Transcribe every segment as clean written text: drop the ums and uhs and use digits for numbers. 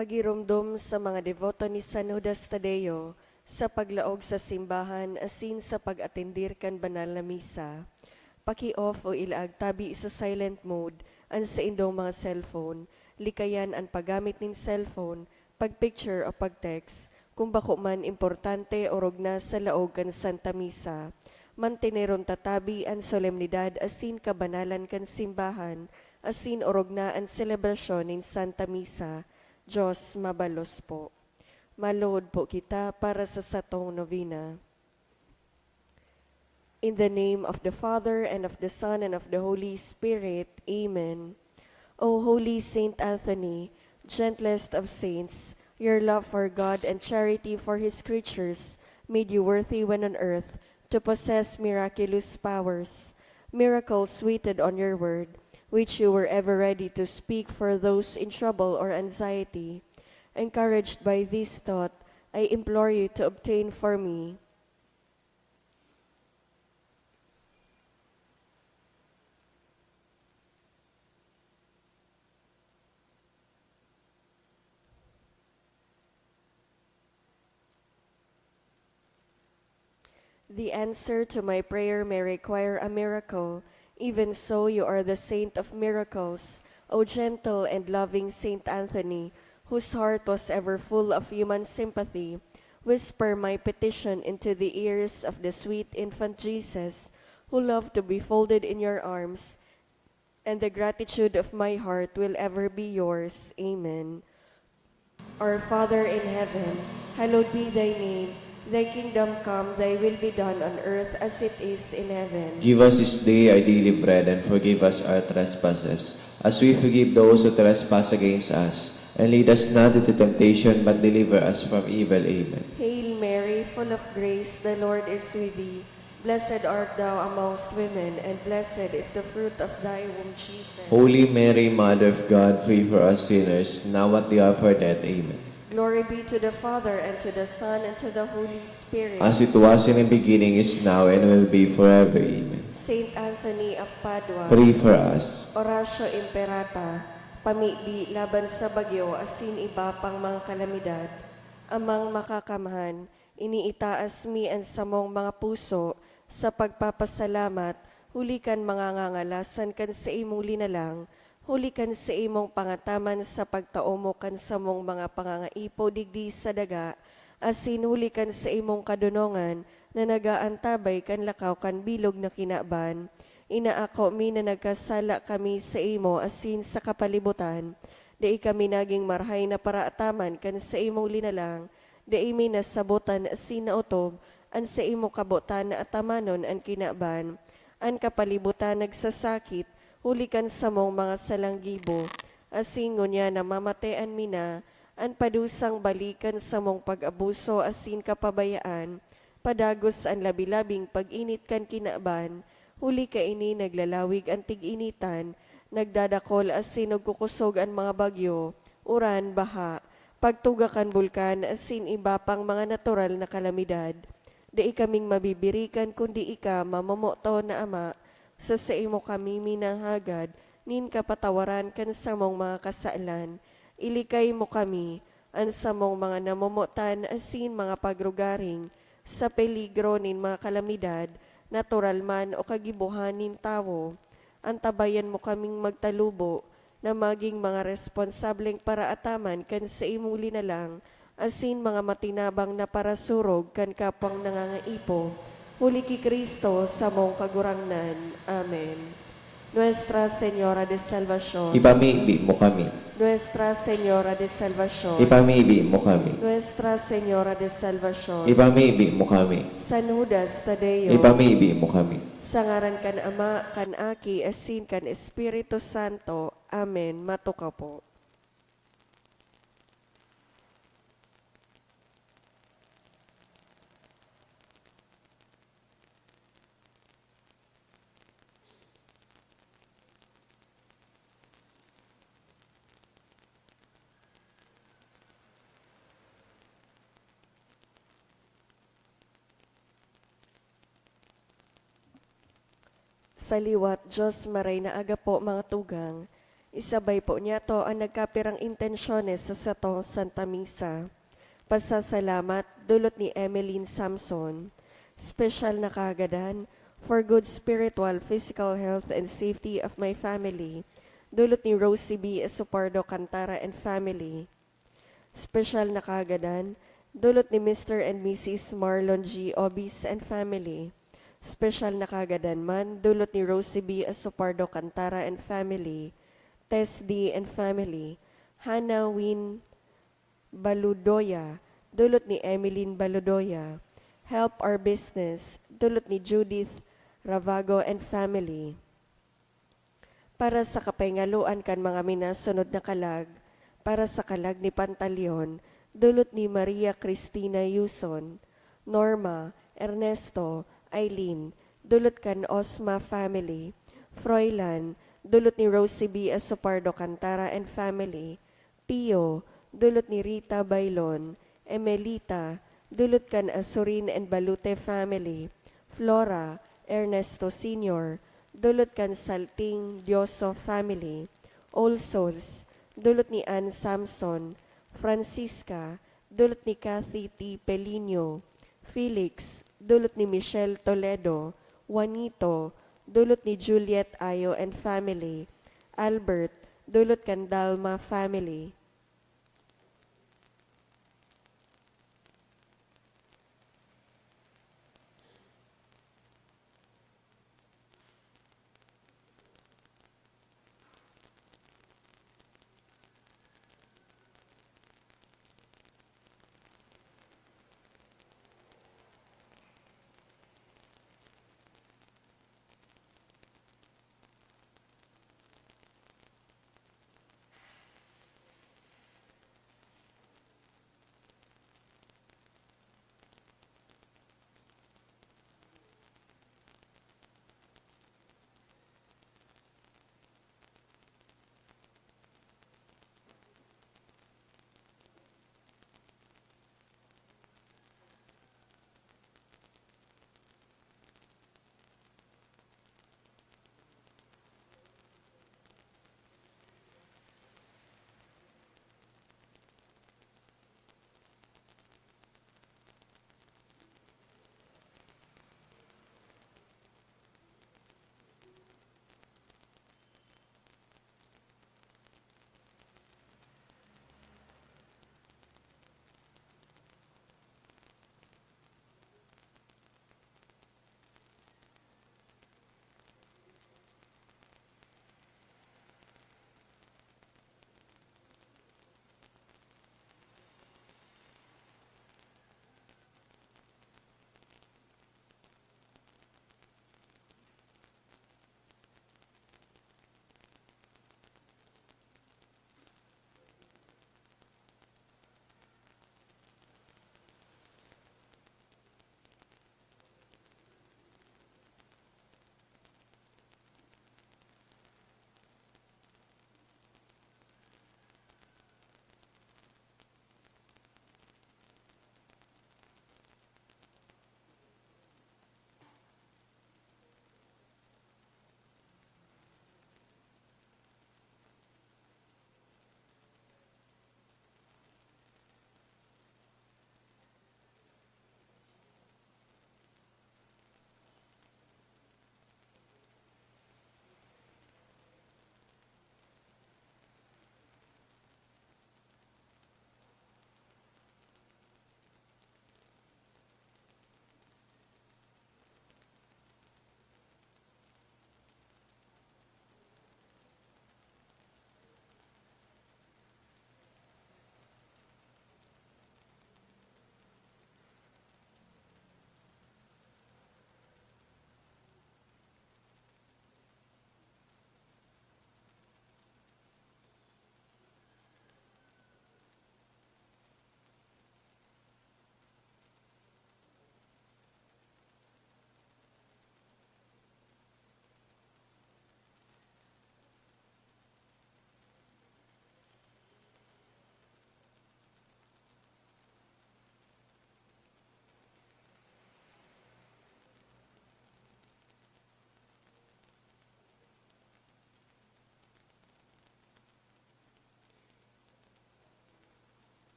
Pagirumdum sa mga devoto ni San Judas Tadeo sa paglaog sa simbahan asin sa pag-atendir kan banal na misa. Paki-off o ilaag tabi sa silent mode ang sa indong mga cellphone, likayan ang paggamit nin cellphone, pag-picture o pag-text, kung bako man importante o rogna sa laog kan Santa Misa. Manteneron tatabi ang solemnidad asin kabanalan kan simbahan, asin orogna ang selebrasyon nin Santa Misa. Diyos mabalos po. Malood po kita para sa satong novena. In the name of the Father, and of the Son, and of the Holy Spirit. Amen. O Holy Saint Anthony, gentlest of saints, your love for God and charity for his creatures made you worthy when on earth to possess miraculous powers, miracles waited on your word, which you were ever ready to speak for those in trouble or anxiety. Encouraged by this thought, I implore you to obtain for me the answer to my prayer may require a miracle. Even so, you are the saint of miracles, O gentle and loving Saint Anthony, whose heart was ever full of human sympathy. Whisper my petition into the ears of the sweet infant Jesus, who loved to be folded in your arms, and the gratitude of my heart will ever be yours. Amen. Our Father in heaven, hallowed be thy name. Thy kingdom come, thy will be done on earth as it is in heaven. Give us this day our daily bread, and forgive us our trespasses, as we forgive those who trespass against us. And lead us not into temptation, but deliver us from evil. Amen. Hail Mary, full of grace, the Lord is with thee. Blessed art thou amongst women, and blessed is the fruit of thy womb, Jesus. Holy Mary, Mother of God, pray for us sinners, now at the hour of our death. Amen. Glory be to the Father, and to the Son, and to the Holy Spirit. As it was in the beginning, is now, and will be forever. Amen. Saint Anthony of Padua, Pray for us. Oratio Imperata, pamibi laban sa bagyo asin iba pang mga kalamidad. Amang makakamahan, iniitaas mi ang samong mga puso sa pagpapasalamat, hulikan mga ngangalasan kan sa imong linalang, hulikan sa imong pangataman sa pagtaumo kan sa mong mga pangangaipo digdi sa daga, asin hulikan sa imong kadunongan na nagaantabay kan lakaw kan bilog na kinaban. Inaako mi na nagkasala kami sa imo asin sa kapalibutan, di kami naging marhay na paraataman kan sa imong linalang, di mi nasabutan asin nautob, an sa imo kabutan na atamanon ang kinaban, an kapalibutan nagsasakit, hulikan sa mong mga salanggibo, asin ngunya na mamatean mina, an padusang balikan sa mong pag-abuso asin kapabayaan, padagos ang labilabing pag-init kan kinaban, huli ka ini naglalawig ang tig-initan, nagdadakol asin nagkukusog ang mga bagyo, uran, baha, pagtugakan bulkan asin iba pang mga natural na kalamidad. Di kaming mabibirikan kundi ika mamamoto na ama, sa imo kami minahagad, nin kapatawaran kan sa mong mga kasaalan. Ilikay mo kami, ang sa mong mga namomotan asin mga pagrugaring, sa peligro nin mga kalamidad, natural man o kagibuhanin tawo, antabayan mo kaming magtalubo na maging mga responsableng paraataman kan sa imong linalang, asin mga matinabang na parasurog kan kapang nangangaipo, huli ki Kristo sa mong kagurangnan. Amen. Nuestra Señora de Salvación, Ipamibi mo kami. Nuestra Señora de Salvación, Ipamibi mo kami. Nuestra Señora de Salvación, Ipamibi mo kami. San Judas Tadeo, Ipamibi mo kami. sa ngaran kan Ama, kan Aki, asin kan Espiritu Santo. Amen. Matuka po. Sa liwat, Diyos maray na aga po mga tugang, Isabay po niya to ang nagkapirang intensyones sa satong Santa Misa. Pasasalamat dulot ni Emeline Samson. Special na kagadan for good spiritual, physical health and safety of my family. Dulot ni Rosie B. Esopardo Cantara and family. Special na kagadan dulot ni Mr. and Mrs. Marlon G. Obis and family. Special na kagadan man dulot ni Rosie B. Esopardo Cantara and family. Tess D. and family. Hannah Win Baludoya, dulot ni Emeline Baludoya. Help Our Business, dulot ni Judith Ravago and family. Para sa kapaingaluan kan mga minasunod na kalag, para sa kalag ni Pantaleon, dulot ni Maria Cristina Yuson, Norma, Ernesto, Eileen, dulot kan Osma family. Froilan, dulot ni Rosie B. Esopardo Cantara and family. Pio, dulot ni Rita Bailon. Emelita, dulot kan Azurin and Balute family. Flora, Ernesto Sr., dulot kan Salting Dioso family. All Souls, dulot ni Ann Samson. Francisca, dulot ni Kathy T. Pelino. Felix, dulot ni Michelle Toledo. Juanito, dulot ni Juliet Ayo and family. Albert, dulot kan Dalma family.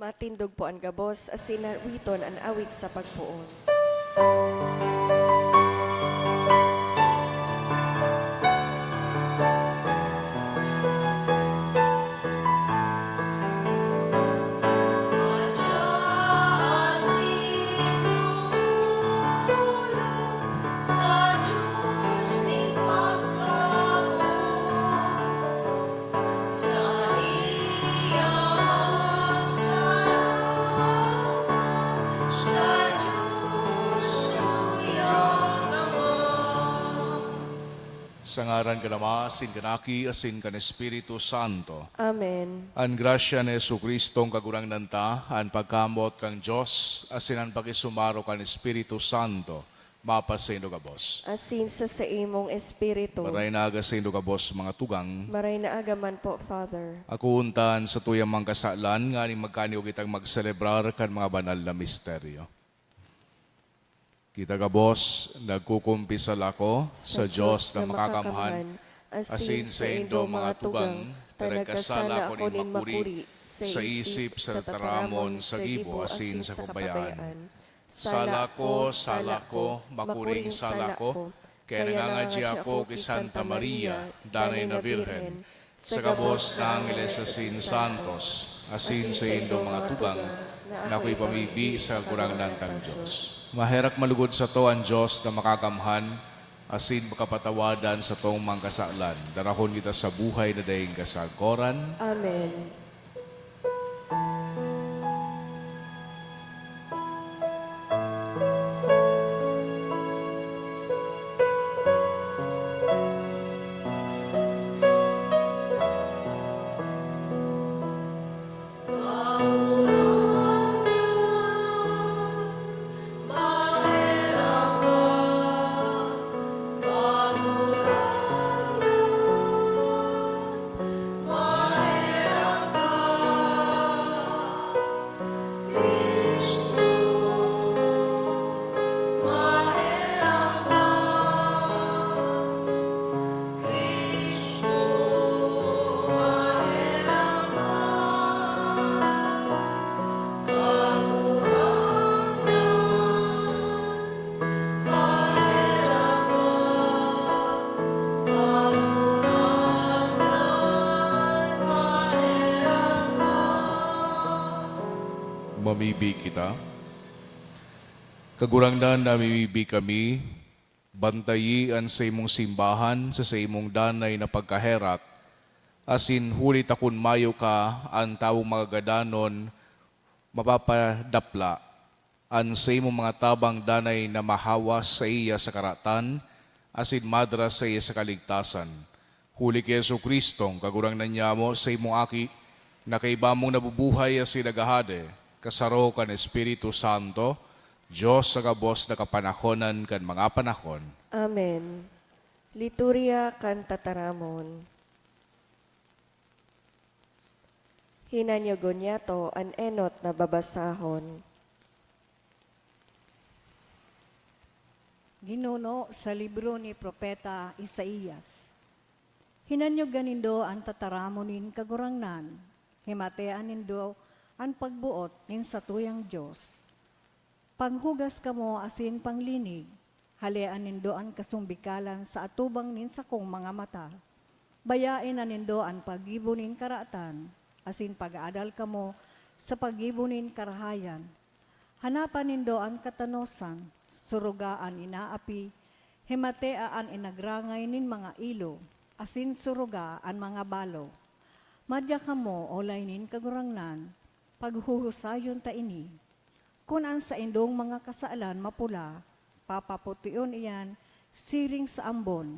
Matindog po ang gabos, asin witon ang awit sa pagpuon. Sa ngaran ka nama, asin kanaki, asin kan Espiritu Santo. Amen. An grasya ni Jesucristong kagurang nanta, an pagkamot kang Diyos, asin an pakisumaro kan Espiritu Santo, mapasendo ka boss. Asin sa imong espiritu. Maray na aga sendo ka boss mga tugang. Maray na agaman po, Father. Ako untan sa tuyang mga kasalan, nga ni magkaniw kitang magselebrar kan mga banal na misteryo. Kita ka boss, nagkukumpisal ako sa Diyos na makakamhan, asin sa indo mga tugang, taragkasala ko nin makuri, sa isip, sa taramon, sa gibo, asin sa kabayaan. Sala ko, makuring sala ko, kaya nangangadya ako kay Santa Maria, danay na Virgen, sa kabos na Angeles asin Santos, asin sa indo mga tugang, na ako'y pamibi sa kurang nantang Diyos. Maherak malugod sa to ang Diyos na makakamhan, asin makapatawadan sa tong mga kasalan. Darahon kita sa buhay na dahing kasagkoran. Amen. Mamibi kita. Kagurangdan na mamibi kami, bantayian sa imong simbahan, sa imong danay na pagkaherak, asin hulit akon mayo ka, ang taong mga gadanon, mapapadapla, an sa imong mga tabang danay na mahawas sa iya sa karatan, asin madras sa iya sa kaligtasan. Huli kay Jesucristong, kagurangnan niya mo sa imong aki, na kay bamong nabubuhay asin nagahade, kasaro kan Espiritu Santo, Diyos sa kabos na kapanahonan kan mga panahon. Amen. Liturya kan tataramon. Hinanyogon yato an enot na babasahon. Ginuno sa libro ni Propeta Isaías. Hinanyogan nindo ang tataramonin kagurangnan, himatean nindo ang pagbuot nin sa tuyang Diyos. Panghugas kamo asin panglinig, halean nindo ang kasumbikalan sa atubang nin sa kong mga mata. Bayain na nindo ang pagibunin karatan, asin pag-aadal kamo sa pagibunin karahayan. Hanapan nindo ang katanosan, surugaan inaapi, himateaan inagrangay nin mga ilo, asin surugaan mga balo. Madya kamo olay nin kagurangnan, paghuhusayon ta ini. Kung ang sa indong mga kasaalan mapula, papapution iyan, siring sa ambon.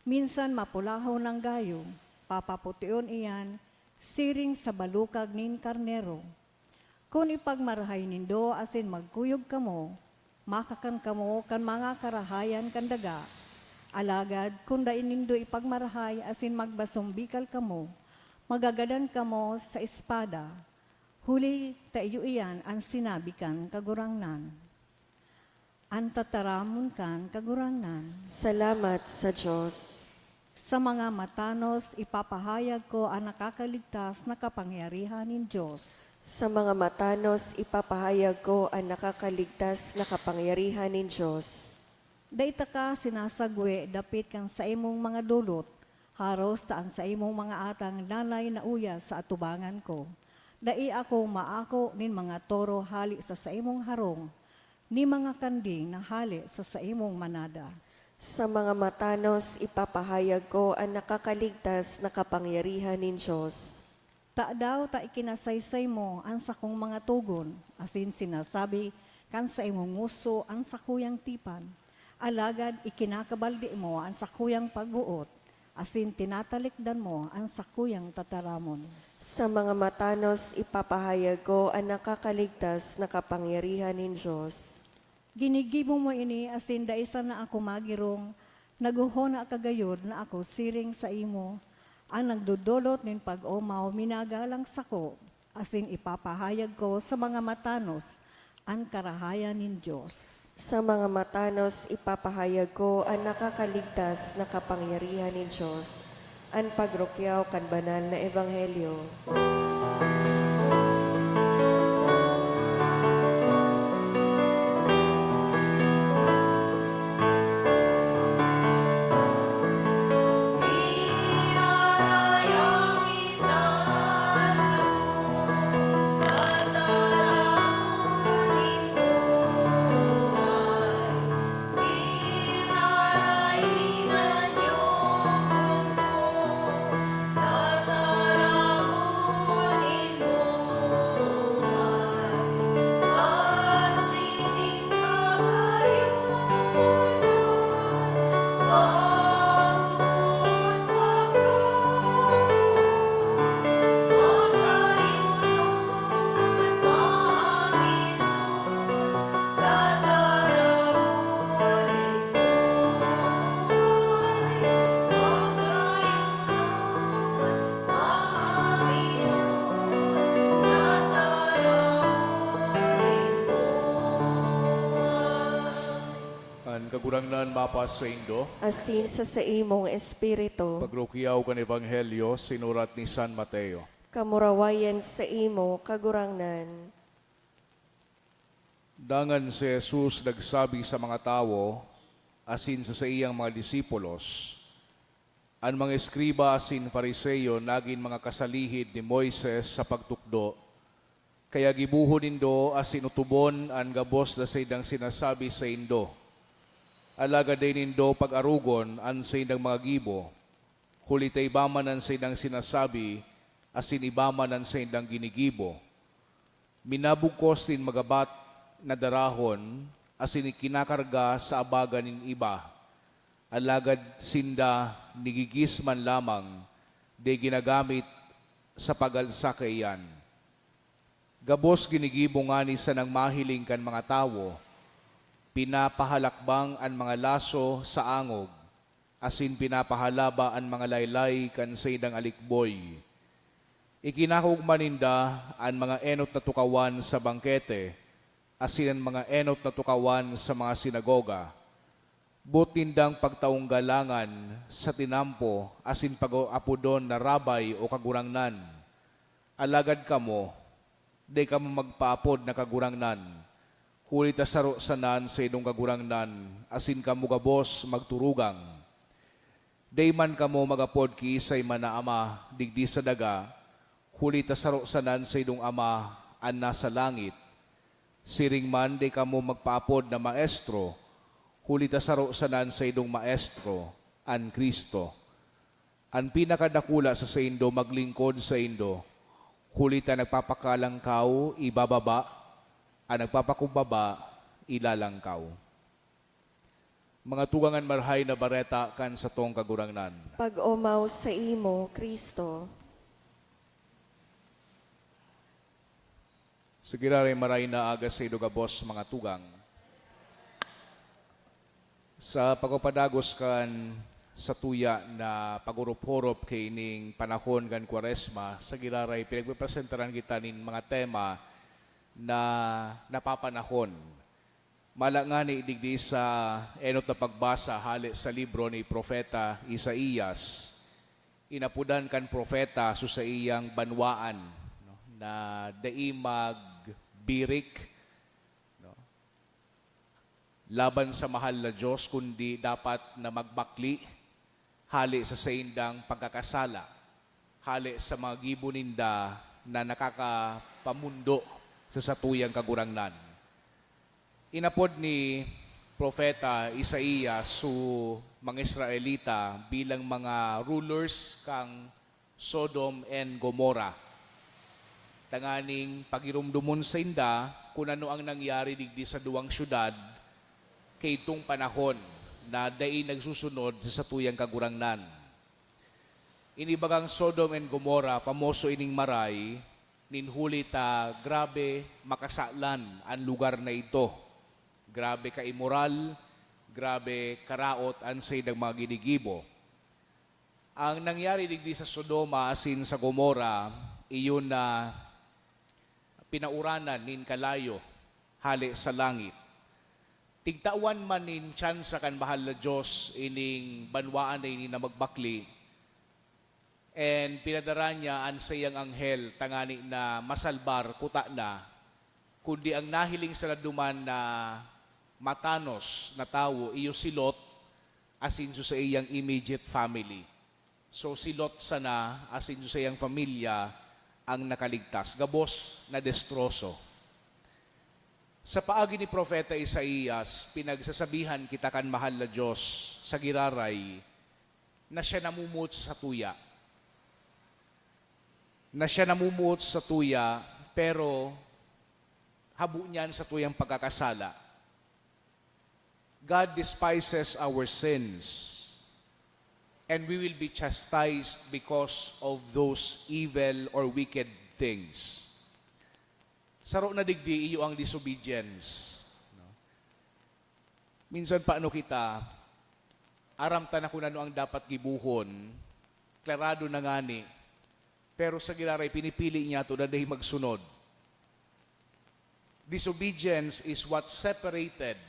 Minsan mapulahaw ng gayo, papapution iyan, siring sa balukag nin karnero. Kung ipagmarahay nindo asin magkuyog kamo, makakan kamo kan mga karahayan kan daga. Alagad kung dain nindo ipagmarahay asin magbasumbikal kamo, magagadan kamo sa espada. Huli tayo iyan ang sinabi kan kagurangnan. Ang tataramon kan kagurangnan. Salamat sa Diyos. Sa mga matanos, ipapahayag ko ang nakakaligtas na kapangyarihan ng Diyos. Sa mga matanos, ipapahayag ko ang nakakaligtas na kapangyarihan ng Diyos. Daita ka sinasagwe dapit kang sa imong mga dulot, haros taan sa imong mga atang nanay na uya sa atubangan ko. Dai ako maako nin mga toro hali sa imong harong, ni mga kanding na hali sa imong manada. Sa mga matanos, ipapahayag ko ang nakakaligtas na kapangyarihan ng Diyos. Ta daw ta ikinasaysay mo ang sakong mga tugon, asin sinasabi kan sa imong nguso ang sakuyang tipan. Alagad ikinakabaldi mo ang sakuyang pagbuot, asin tinatalikdan mo ang sakuyang tataramon. Sa mga matanos, ipapahayag ko ang nakakaligtas na kapangyarihan ng Diyos. Ginigibo mo ini asin daisa na ako magirong, naguho na kagayod na ako siring sa imo, ang nagdudulot nin pag-umaw minagalang sako, asin ipapahayag ko sa mga matanos ang karahayan nin Diyos. Sa mga matanos, ipapahayag ko ang nakakaligtas na kapangyarihan ng Diyos. Ang pagrukyaw kan banal na ebanghelyo. Kagurangnan mapas sa Indo, Asin sa imong espiritu, pagrukyaw kan Ebanghelyo, sinurat ni San Mateo. kamurawayan sa imo kagurangnan. Dangan si Jesus nagsabi sa mga tao, asin sa iyang mga disipulos, ang mga eskriba asin fariseyo naging mga kasalihid ni Moises sa pagtukdo, kaya gibuhon nindo asin utubon ang gabos na sa idang sinasabi sa Indo. Alaga din nindo pag-arugon an sa idang mga gibo, hulitay ibaman ang sa idang sinasabi, asin ibaman ang sa idang ginigibo. Minabugkos din magabat na darahon, asin ikinakarga sa abagan nin iba. Alagad sinda nigigis man lamang, de ginagamit sa pagalsa kayan. Gabos ginigibo nga ni sa nang mahiling kan mga tawo, pinapahalakbang ang mga laso sa angog, asin pinapahalaba ang mga laylay kan sa idang alikboy. Ikinakugman ninda ang mga enot na tukawan sa bangkete, asin ang mga enot na tukawan sa mga sinagoga. Butindang pagtaong galangan sa tinampo, asin pag-apudon na rabay o kagurangnan. Alagad kamo, di kamo magpaapod na kagurangnan. Huli ta saro sanan sa idong kagurangnan, asin kamo gabos magturugang. Day man kamo magapod ki isay manaama, digdi sa daga, huli ta saro sanan sa idong ama, an nasa langit. Siring man day kamo magpaapod na maestro, huli ta saro sanan sa idong maestro, an Kristo. An pinakadakula sa Indo maglingkod sa Indo, huli ta nagpapakalangkaw, ibababa, ang nagpapakubaba, ilalangkaw. Mga tugangan marhay na bareta kan sa tong kagurangnan. Pag-umaw sa imo, Kristo. Sigirare maray na aga sa idugabos mga tugang. Sa pagpapadagos kan sa tuya na pagurup-hurup kay ning panahon kan Kwaresma, sa giraray pinagpipresentaran kita nin mga tema na napapanahon. Malangani digdi sa enot na pagbasa hali sa libro ni Propeta Isaías. Inapudan kan propeta so sa iyang banwaan, no? na daimag birik no? Laban sa mahal na Diyos, kundi dapat na magbakli hali sa saindang pagkakasala, hali sa mga gibuninda na nakakapamundo sa satuyang kagurangnan. Inapod ni Propeta Isaías su mga Israelita bilang mga rulers kang Sodom and Gomorrah. Tanganing pagirumdumon sa inda kung ano ang nangyari digdi sa duwang syudad kay itong panahon na dai nagsusunod sa satuyang kagurangnan. Inibagang Sodom and Gomorrah, famoso ining maray, ninhuli ta grabe makasalan ang lugar na ito. Grabe ka immoral, grabe karaot ang sayang mga ginigibo. Ang nangyari digdi sa Sodoma asin sa Gomorrah, iyon na pinauranan nin kalayo, hali sa langit. Tigtawan man nin tsansa kan bahal na Diyos ining banwaan na ini na magbakli, and pinadara niya ang sayang anghel tangani na masalbar kuta na, kundi ang nahiling sa naduman na matanos na tao, iyo si Lot, asin sa iyang immediate family. So si Lot sana, asin sa iyang pamilya, ang nakaligtas. Gabos na destroso. Sa paagi ni Propeta Isaías, pinagsasabihan kita kan mahal na Diyos sa giraray na siya namumuot sa tuya. Na siya namumuot sa tuya, pero habo niyan sa tuyang pagkakasala. God despises our sins, and we will be chastised because of those evil or wicked things. Saro na digdi iyo ang disobedience. No? Minsan paano kita, aramta na kung ano ang dapat gibuhon, klarado na ngani, pero sa gilaray pinipili niya ito na dahil magsunod. Disobedience is what separated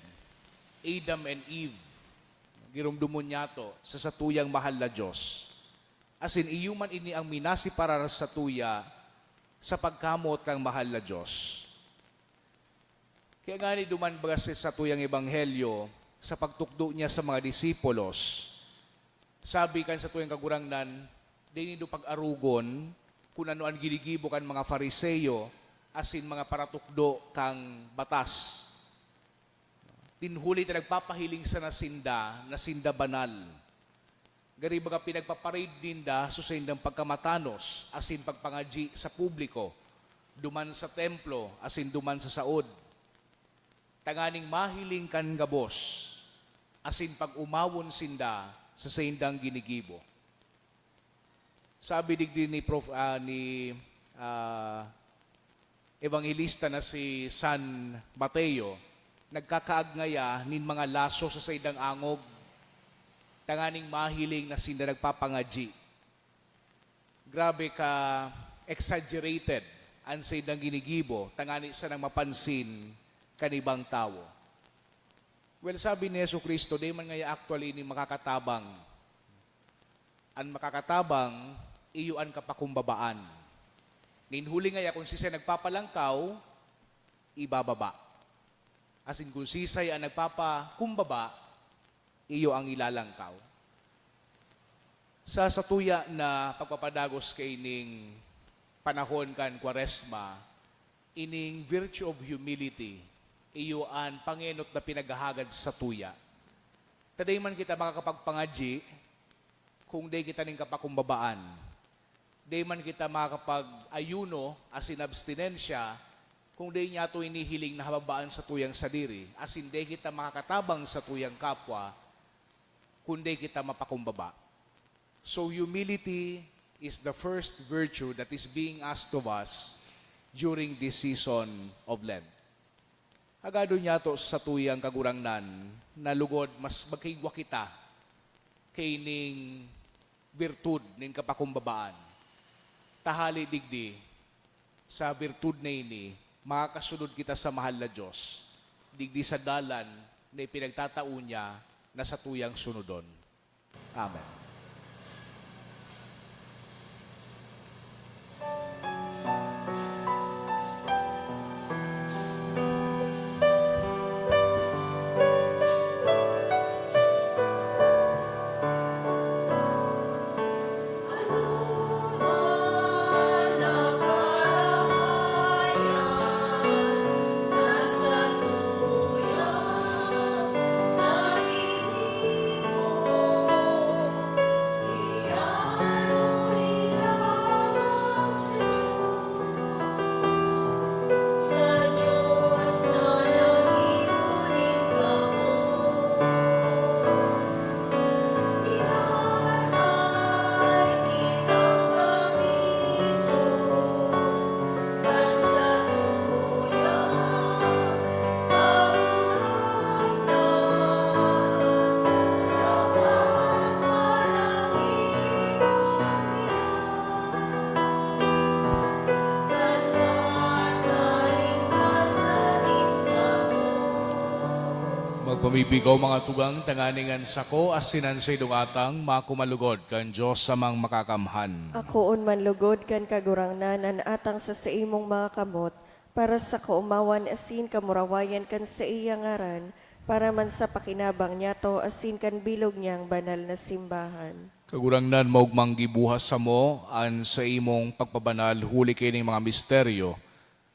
Adam and Eve, girumdumon niya to sa satuyang mahal na Diyos. As in, iyuman ini ang minasi para sa tuya sa pagkamot kang mahal na Diyos. Kaya nga ni duman baga sa satuyang ebanghelyo, sa pagtukdo niya sa mga disipulos, sabi kan sa tuyang kagurangnan, di nido pag-arugon kung ano ang ginigibo kan mga Fariseyo, asin mga paratukdo kang batas. Tinhuli ta nagpapahiling sa nasinda banal. Gari baga pinagpaparade dinda so sa indang pagkamatanos, asin pagpangaji sa publiko, duman sa templo, asin duman sa saod. Tanganing mahiling kan gabos, asin pag-umawon sinda sa saindang ginigibo. Sabi digdi ni evangelista na si San Mateo, nagkakaagnaya nin mga laso sa saydang angog, tanganing mahiling na sinda nagpapangaji. Grabe ka exaggerated ang saydang ginigibo, tangani sa nang mapansin kanibang tao. Well, sabi ni Jesucristo, di man ngaya actually ni makakatabang. Ang makakatabang, iyuan ka pakumbabaan. Ninhuli ngaya kung siya nagpapalangkaw, ibababa. Asin kung sisay ang nagpapakumbaba, iyo ang ilalangkaw. Sa satuya na pagpapadagos kay ning panahon kan Kwaresma, ining virtue of humility, iyo ang pangenot na pinaghahagad sa tuya. Taday man kita makakapagpangaji, kung day kita ning kapakumbabaan. Day man kita makakapag-ayuno, asin abstinensya, kung di niya ito inihiling na hababaan sa tuyang sadiri, as hindi kita makakatabang sa tuyang kapwa, kundi kita mapakumbaba. So humility is the first virtue that is being asked of us during this season of Lent. Agado niya to sa tuyang kagurangnan, na lugod mas magkaigwa kita kay ning virtud ning kapakumbabaan. Tahali digdi sa virtud na ini, makakasunod kita sa mahal na Diyos, digdi sa dalan na ipinagtatao niya na sa tuyang sunodon. Amen. Pagpamibigaw mga tugang tanganingan sako asinan sa idungatang makumalugod kan Diyos sa mang makakamhan. Ako man lugod kan kagurangnan an atang sa imong mga kamot, para sa kaumawan asin kamurawayan kan sa iyang ngaran, para man sa pakinabang niya to asin kan bilog niyang banal na simbahan. Kagurangnan maugmang gibuhas sa mo an sa imong pagpabanal huli kining mga misteryo.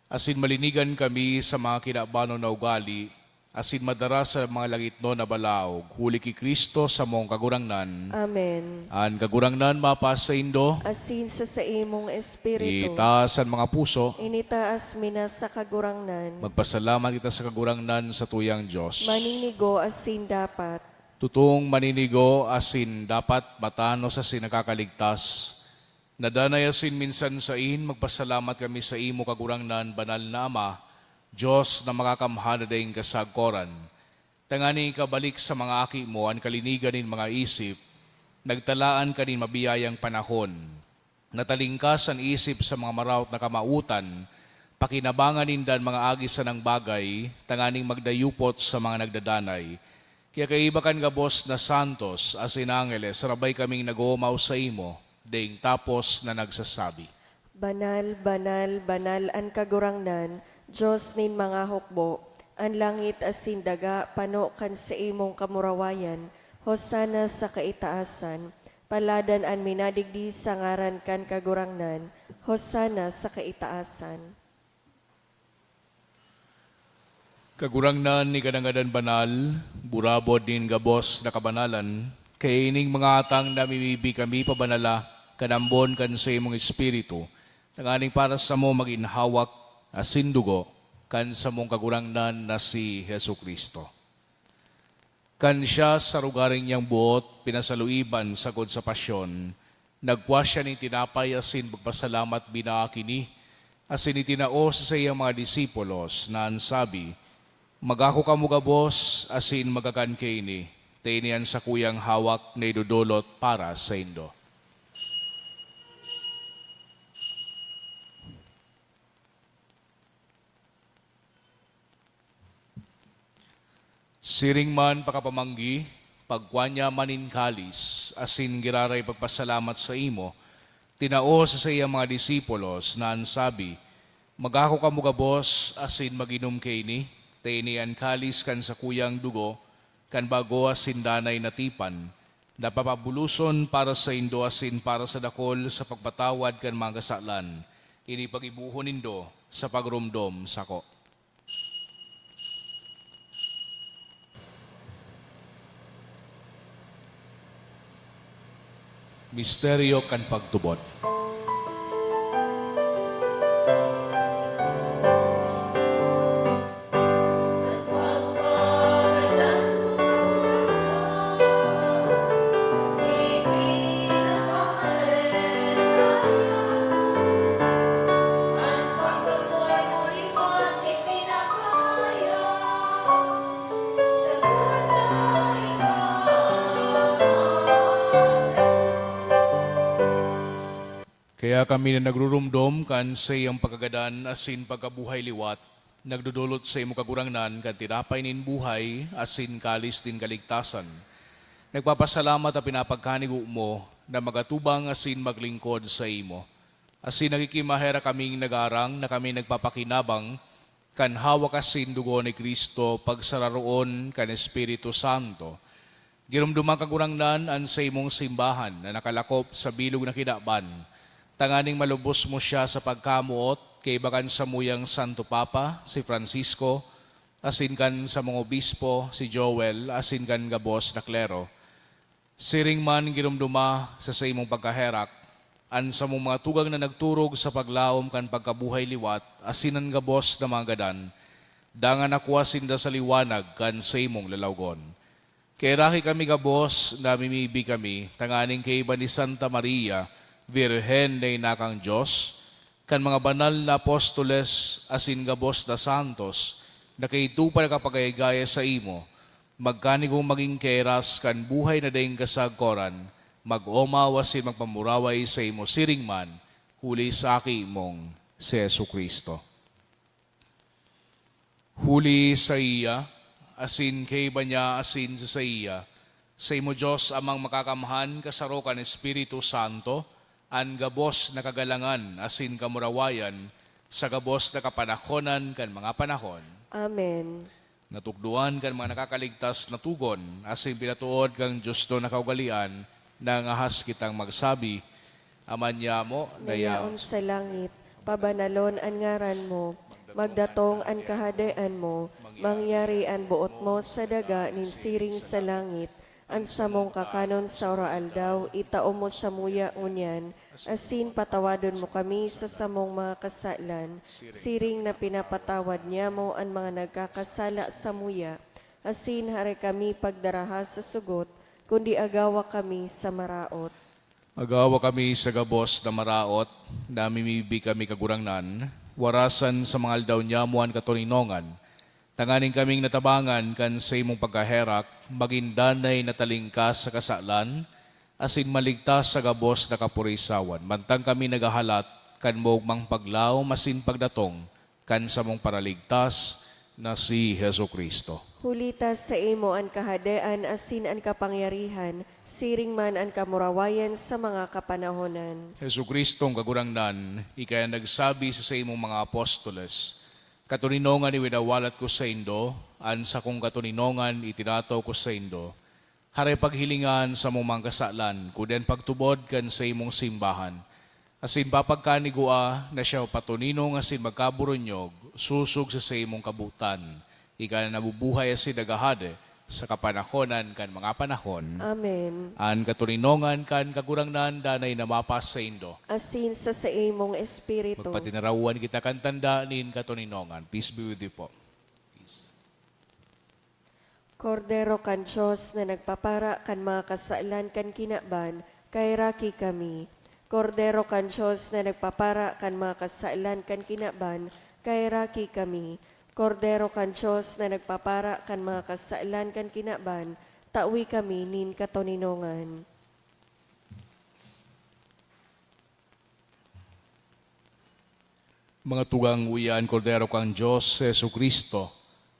Asin malinigan kami sa mga kinabano na ugali, asin madara sa mga langit no na balaog, huli ki Kristo sa mong kagurangnan. Amen. An kagurangnan mapas sa indo, Asin sa imong espiritu, itaas ang mga puso, initaas mina sa kagurangnan, magpasalamat kita sa kagurangnan sa tuyang Diyos. maninigo asin dapat, Tutong maninigo asin dapat matano sa sinakakaligtas. Nadanay asin minsan sa magpasalamat kami sa imo kagurangnan, banal na Ama, Diyos na makakamhan na dayong kasagkoran. Tangani kabalik sa mga aki mo, ang kalinigan nin mga isip, nagtalaan ka nin mabiyayang panahon. Natalingkas ang isip sa mga marawt na kamautan, pakinabangan nindan mga agisa ng bagay, tanganing magdayupot sa mga nagdadanay. Kaya kaibakan ka Bos na santos, as in angeles, rabay kaming nag-uumaw sa imo, dayong tapos na nagsasabi. banal, banal, banal an kagurangnan, Diyos nin mga hukbo, an langit asin daga, pano kan sa imong kamurawayan, hosana sa kaitaasan, paladan an minadigdi sa ngaran kan kagurangnan, hosana sa kaitaasan. Kagurangnan ni kadangadan banal, burabod din gabos na kabanalan, kay ining mga atang namimibi kami pabanala, kanambon kan sa imong espiritu, nanganing para sa mo maginhawak, asindugo, kan sa mong kagurangnan na si Hesu Kristo. Kan siya sa rugaring niyang buot, pinasaluiban sagod sa pasyon, nagwa siya ni tinapay asin magpasalamat binaakini, asin itinao sa iyang mga disipulos na ansabi, magako ka mga Bos, asin magakan kaini, tainian sa kuyang hawak na idudulot para sa indo. Siring man pakapamanggi, pagwanya manin kalis, asin giraray pagpasalamat sa imo, tinao sa iyang mga disipulos na ansabi, magako ka mga Bos, asin maginom kaini, tainian kalis kan sa kuyang dugo, kan bago asin danay natipan, napapabuluson para sa indo asin para sa dakol sa pagpatawad kan mga kasalan, ini pagibuhon nindo sa pagrumdom sako. Misteryo kan pagtubod. Kaya kami na nagrurumdom kan sa iyang pagkagadan asin pagkabuhay liwat, nagdudulot sa imo kagurangnan kan tinapay nin buhay asin kalis din kaligtasan. Nagpapasalamat at pinapagkanigo mo na magatubang asin maglingkod sa imo. Asin nagikimahera kaming nagarang na kami nagpapakinabang kan hawak asin dugo ni Kristo pagsararoon kan Espiritu Santo. Girumdumang kagurangnan an sa imong simbahan na nakalakop sa bilog na kidaban, tanganing malubos mo siya sa pagkamuot kay bakan sa muyang Santo Papa, si Francisco, asin kan sa mga obispo, si Joel, asin kan gabos na klero. Siring man girumduma sa imong pagkaherak, an sa mong mga tugang na nagturog sa paglaom kan pagkabuhay liwat, asin ang gabos na mga gadan, dangan nakuha sinda sa liwanag kan sa imong lalawgon. Kay rahi kami gabos, namimibi kami, tanganing kay iba ni Santa Maria, Virhen na inakang Diyos, kan mga banal na apostoles asin gabos na santos, na kay tupal kapagayagaya sa imo, magkanigong maging keras kan buhay na daing kasagkoran, mag-omaw asin magpamuraway sa imo siring man, huli sa aki mong si Jesu Kristo. Huli sa iya, asin kay banya asin sa iya. Sa imo Diyos amang makakamahan kasarukan Espiritu Santo, an gabos na kagalangan asin kamurawayan, sa gabos na kapanahonan kan mga panahon. Amen. Natukduan kan mga nakakaligtas na tugon, asin pinatuod kang Diyos to na kaugalian, na ngahas kitang magsabi, amanya mo, Nayaon sa langit, pabanalon ang ngaran mo, magdatong ang kahadaan mo, mangyari ang buot mo sa daga nin siring sa langit, ang samong kakanon sa oraal daw, itao mo sa muya unyan, asin patawadon mo kami sa samong mga kasalan, siring na pinapatawad niya mo ang mga nagkakasala sa muya, asin hari kami pagdaraha sa sugot, kundi agawa kami sa maraot. Agawa kami sa gabos na maraot, namimibi kami kagurangnan, warasan sa mga aldaw niyamuan katuninongan, tanganing kaming natabangan kan sa imong pagkaherak, magindanay natalingkas sa kasalan, asin maligtas sa gabos na kapurisawan. Mantang kami nagahalat, kan mang paglaw, masin pagdatong, kan sa mong paraligtas, na si Hesu Kristo. Hulitas sa imo ang kahadaan asin ang kapangyarihan, siring man ang kamurawayan sa mga kapanahonan. Hesu Kristong kagurangnan, ikaya nagsabi sa imong mga apostoles, katuninongan iwinawalat ko sa indo, an sa kong katuninongan itinataw ko sa indo, haray paghilingan sa mong mga kasalan, kuden pagtubod kan sa imong simbahan. Asin papagkanigua na siya patuninong asin magkaburonyog, susog sa imong kabutan. Ika na nabubuhay asin nagahade sa kapanahonan kan mga panahon. Amen. An katuninongan kan kagurangnan danay na mapas sa indo. Asin sa imong espiritu. Magpatinarawan kita kan tanda nin katuninongan. Peace be with you po. Kordero kan Diyos na nagpapara kan mga kasalan kan kinaban, kay raki kami. Kordero kan Diyos na nagpapara kan mga kasalan kan kinaban, kay raki kami. Kordero kan Diyos na nagpapara kan mga kasalan kan kinaban, tawi kami nin katoninongan. Mga tugang uyan, Kordero kang Diyos, Yesu Kristo,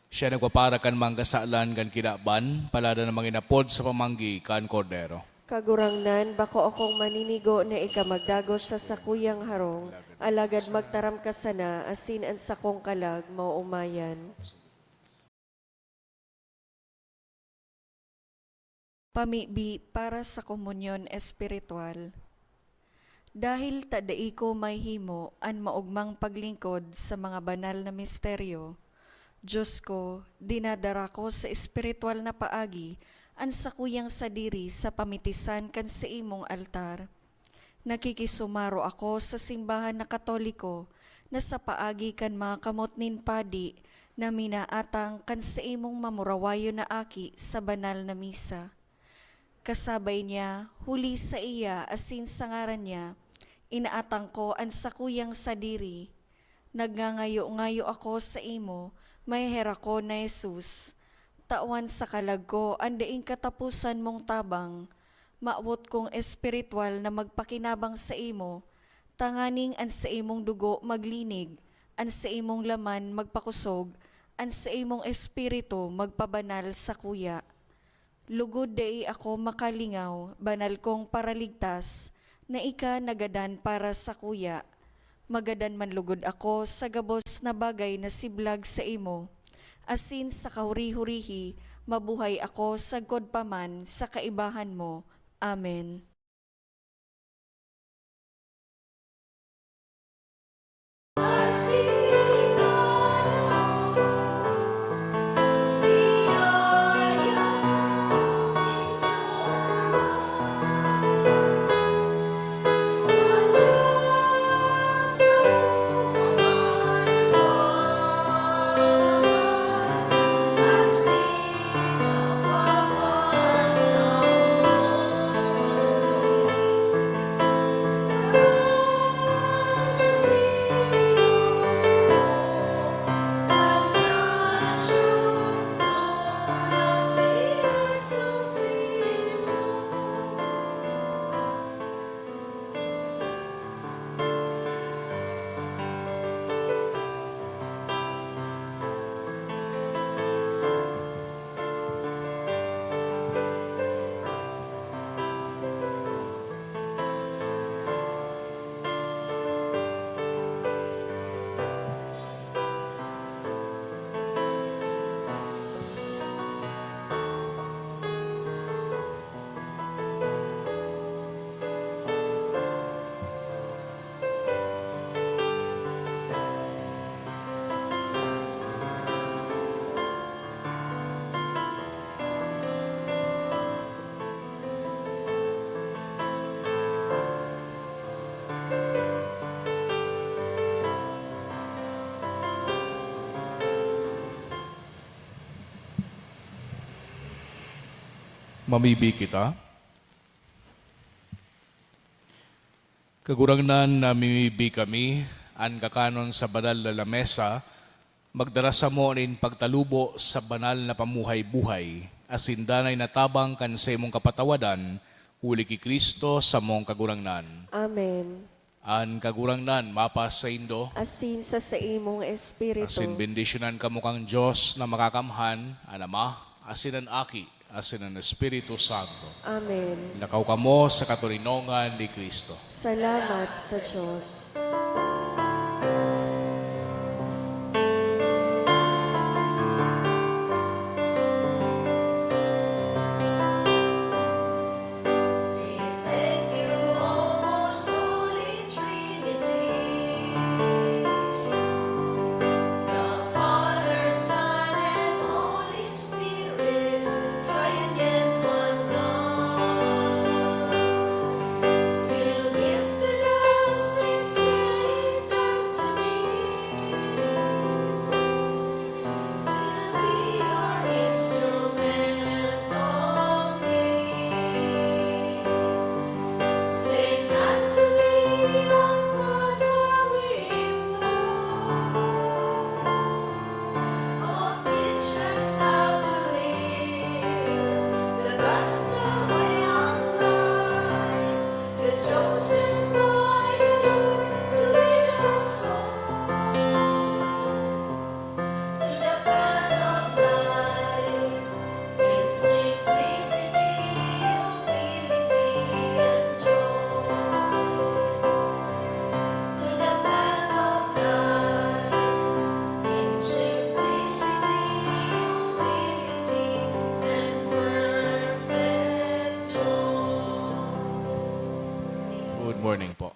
siya nagpapara kan mga kasalan kan kinaban, palada na manginapod sa pamanggi kan Kordero. Kagurangnan, bako akong maninigo na ikamagdagos sa sakuyang harong, alagad magtaram ka sana, asin ang sakong kalag, mauumayan. Pamibi para sa komunyon espiritual. Dahil tadai ko may himo an maugmang paglingkod sa mga banal na misteryo, Diyos ko, dinadara ko sa espiritual na paagi ang sakuyang sadiri sa pamitisan kan sa imong altar. Nakikisumaro ako sa simbahan na Katoliko na sa paagi kan mga kamot nin padi na minaatang kan sa imong mamurawayo na aki sa banal na misa. Kasabay niya, huli sa iya asin sa ngaran niya, inaatang ko ang sakuyang sadiri. Nagngangayo-ngayo ako sa imo, may hera ko na Jesus. Tawan sa kalag ko, andaing katapusan mong tabang, maawot kong espiritual na magpakinabang sa imo, tanganing an sa imong dugo maglinig, an sa imong laman magpakusog, an sa imong espiritu magpabanal sa kuya. Lugod dai ako makalingaw, banal kong paraligtas, na ika nagadan para sa kuya. Magadan man lugod ako sa gabos na bagay na siblag sa imo. Asin sa kahuri-hurihi, mabuhay ako sa godpaman sa kaibahan mo. Amen. Mamibi kita. Kagurangnan na mimibi kami, an kakanon sa banal na lamesa, magdarasa mo nin pagtalubo sa banal na pamuhay-buhay, asin danay natabang kan sa imong kapatawadan, uli ki Kristo sa mong kagurangnan. Amen. An kagurangnan, mapas sa indo, Asin sa imong espiritu. asin bendisyonan kamo kang Diyos na makakamhan, an Ama, asin an Aki, asin ang Espiritu Santo. Amen. Nakaw kamo sa katurinongan ni Kristo. Salamat sa Diyos. Thank you, O most holy Trinity, the Father, Son, and Holy Spirit, triune one God. Will give to us and send unto me to be our instrument of peace. Sing unto thee, O God, our hymn, oh, teach us how to live the gospel way of life, the chosen by the Lord to lead us home to the path of life in simplicity, humility, and joy. To the path of life in simplicity, humility, and perfect joy. Good morning po.